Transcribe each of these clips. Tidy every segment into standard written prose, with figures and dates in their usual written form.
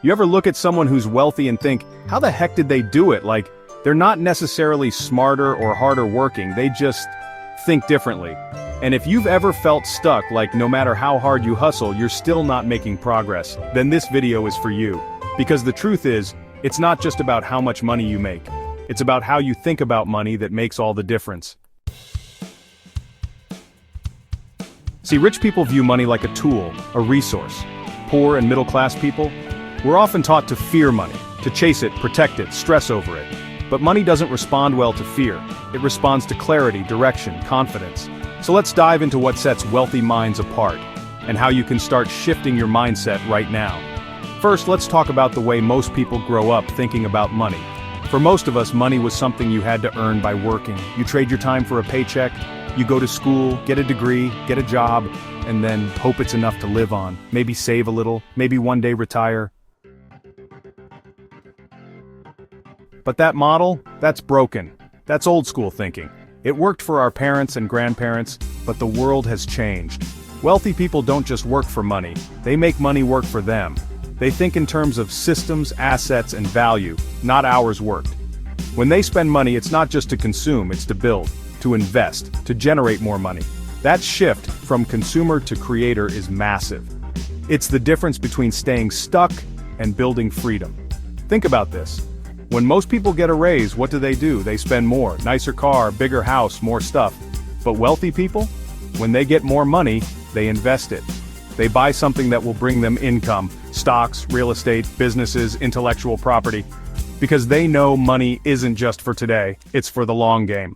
You ever look at someone who's wealthy and think, how the heck did they do it? Like, they're not necessarily smarter or harder working, they just think differently. And if you've ever felt stuck, like no matter how hard you hustle, you're still not making progress, then this video is for you. Because the truth is, it's not just about how much money you make. It's about how you think about money that makes all the difference. See, rich people view money like a tool, a resource. Poor and middle-class people, we're often taught to fear money, to chase it, protect it, stress over it. But money doesn't respond well to fear. It responds to clarity, direction, confidence. So let's dive into what sets wealthy minds apart, and how you can start shifting your mindset right now. First, let's talk about the way most people grow up thinking about money. For most of us, money was something you had to earn by working. You trade your time for a paycheck, you go to school, get a degree, get a job, and then hope it's enough to live on. Maybe save a little, maybe one day retire. But that model, that's broken. That's old school thinking. It worked for our parents and grandparents, but the world has changed. Wealthy people don't just work for money, they make money work for them. They think in terms of systems, assets, and value, not hours worked. When they spend money, it's not just to consume, it's to build, to invest, to generate more money. That shift from consumer to creator is massive. It's the difference between staying stuck and building freedom. Think about this. When most people get a raise, what do? They spend more, nicer car, bigger house, more stuff. But wealthy people? When they get more money, they invest it. They buy something that will bring them income, stocks, real estate, businesses, intellectual property. Because they know money isn't just for today, it's for the long game.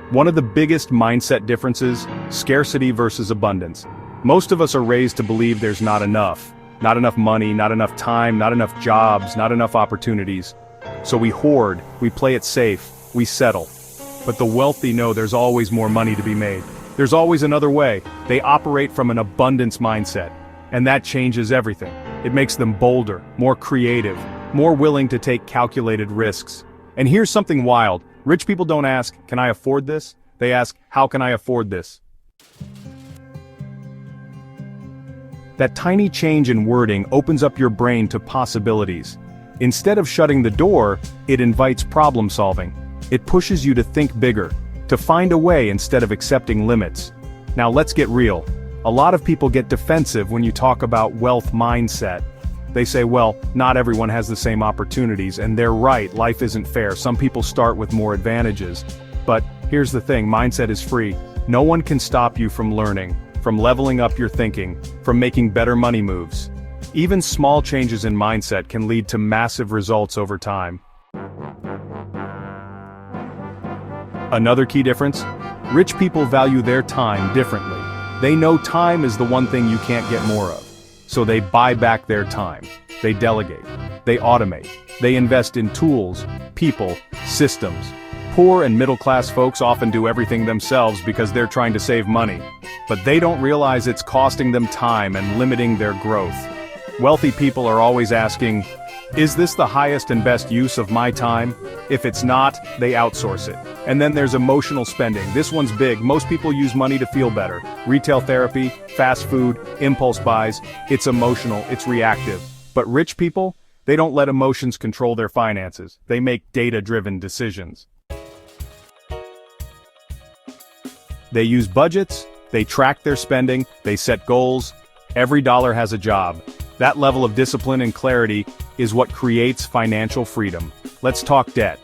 One of the biggest mindset differences, scarcity versus abundance. Most of us are raised to believe there's not enough. Not enough money, not enough time, not enough jobs, not enough opportunities. So we hoard, we play it safe, we settle. But the wealthy know there's always more money to be made. There's always another way. They operate from an abundance mindset. And that changes everything. It makes them bolder, more creative, more willing to take calculated risks. And here's something wild. Rich people don't ask, can I afford this? They ask, how can I afford this? That tiny change in wording opens up your brain to possibilities. Instead of shutting the door, it invites problem solving. It pushes you to think bigger, to find a way instead of accepting limits. Now let's get real. A lot of people get defensive when you talk about wealth mindset. They say, well, not everyone has the same opportunities, and they're right, life isn't fair. Some people start with more advantages. But here's the thing, mindset is free. No one can stop you from learning, from leveling up your thinking, from making better money moves. Even small changes in mindset can lead to massive results over time. Another key difference? Rich people value their time differently. They know time is the one thing you can't get more of. So they buy back their time. They delegate. They automate. They invest in tools, people, systems. Poor and middle-class folks often do everything themselves because they're trying to save money. But they don't realize it's costing them time and limiting their growth. Wealthy people are always asking, is this the highest and best use of my time? If it's not, they outsource it. And then there's emotional spending. This one's big. Most people use money to feel better. Retail therapy, fast food, impulse buys. It's emotional, it's reactive. But rich people, they don't let emotions control their finances. They make data-driven decisions. They use budgets, they track their spending, they set goals. Every dollar has a job. That level of discipline and clarity is what creates financial freedom. Let's talk debt.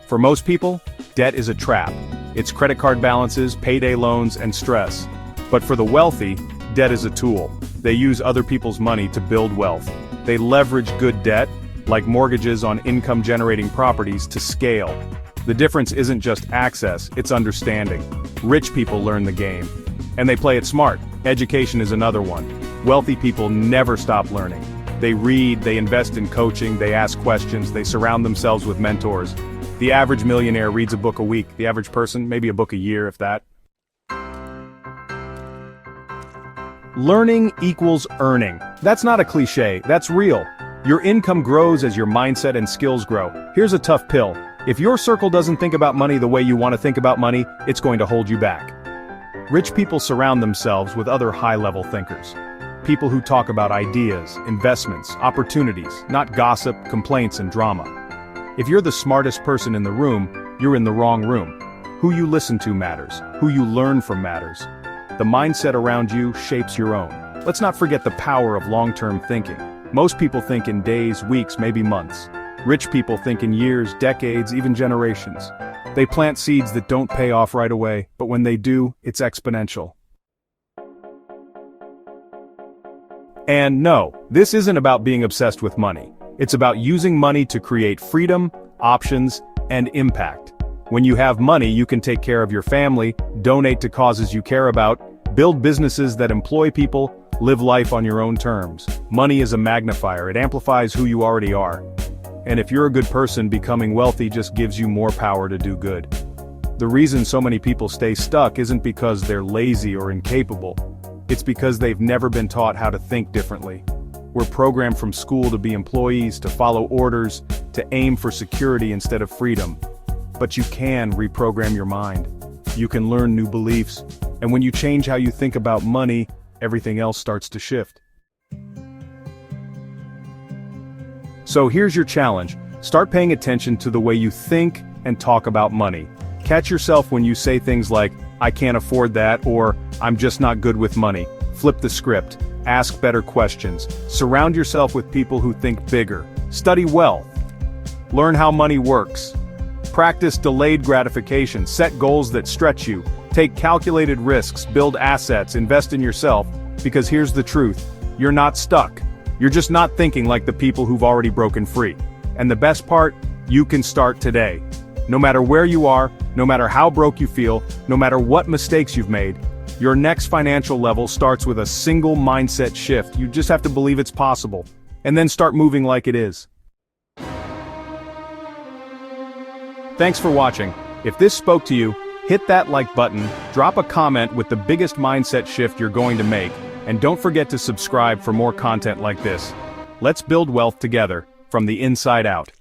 For most people, debt is a trap. It's credit card balances, payday loans, and stress. But for the wealthy, debt is a tool. They use other people's money to build wealth. They leverage good debt, like mortgages on income-generating properties, to scale. The difference isn't just access, it's understanding. Rich people learn the game. And they play it smart. Education is another one. Wealthy people never stop learning. They read, they invest in coaching, they ask questions, they surround themselves with mentors. The average millionaire reads a book a week. The average person, maybe a book a year, if that. Learning equals earning. That's not a cliche, that's real. Your income grows as your mindset and skills grow. Here's a tough pill. If your circle doesn't think about money the way you want to think about money, it's going to hold you back. Rich people surround themselves with other high-level thinkers. People who talk about ideas, investments, opportunities, not gossip, complaints, and drama. If you're the smartest person in the room, you're in the wrong room. Who you listen to matters. Who you learn from matters. The mindset around you shapes your own. Let's not forget the power of long-term thinking. Most people think in days, weeks, maybe months. Rich people think in years, decades, even generations. They plant seeds that don't pay off right away, but when they do, it's exponential. And no, this isn't about being obsessed with money. It's about using money to create freedom, options, and impact. When you have money, you can take care of your family, donate to causes you care about, build businesses that employ people, live life on your own terms. Money is a magnifier. It amplifies who you already are. And if you're a good person, becoming wealthy just gives you more power to do good. The reason so many people stay stuck isn't because they're lazy or incapable. It's because they've never been taught how to think differently. We're programmed from school to be employees, to follow orders, to aim for security instead of freedom. But you can reprogram your mind. You can learn new beliefs. And when you change how you think about money, everything else starts to shift. So here's your challenge. Start paying attention to the way you think and talk about money. Catch yourself when you say things like, "I can't afford that," or "I'm just not good with money." Flip the script. Ask better questions. Surround yourself with people who think bigger. Study wealth. Learn how money works. Practice delayed gratification. Set goals that stretch you. Take calculated risks. Build assets. Invest in yourself. Because here's the truth. You're not stuck. You're just not thinking like the people who've already broken free. And the best part, you can start today. No matter where you are, no matter how broke you feel, no matter what mistakes you've made, your next financial level starts with a single mindset shift. You just have to believe it's possible. And then start moving like it is. Thanks for watching. If this spoke to you, hit that like button, drop a comment with the biggest mindset shift you're going to make, and don't forget to subscribe for more content like this. Let's build wealth together, from the inside out.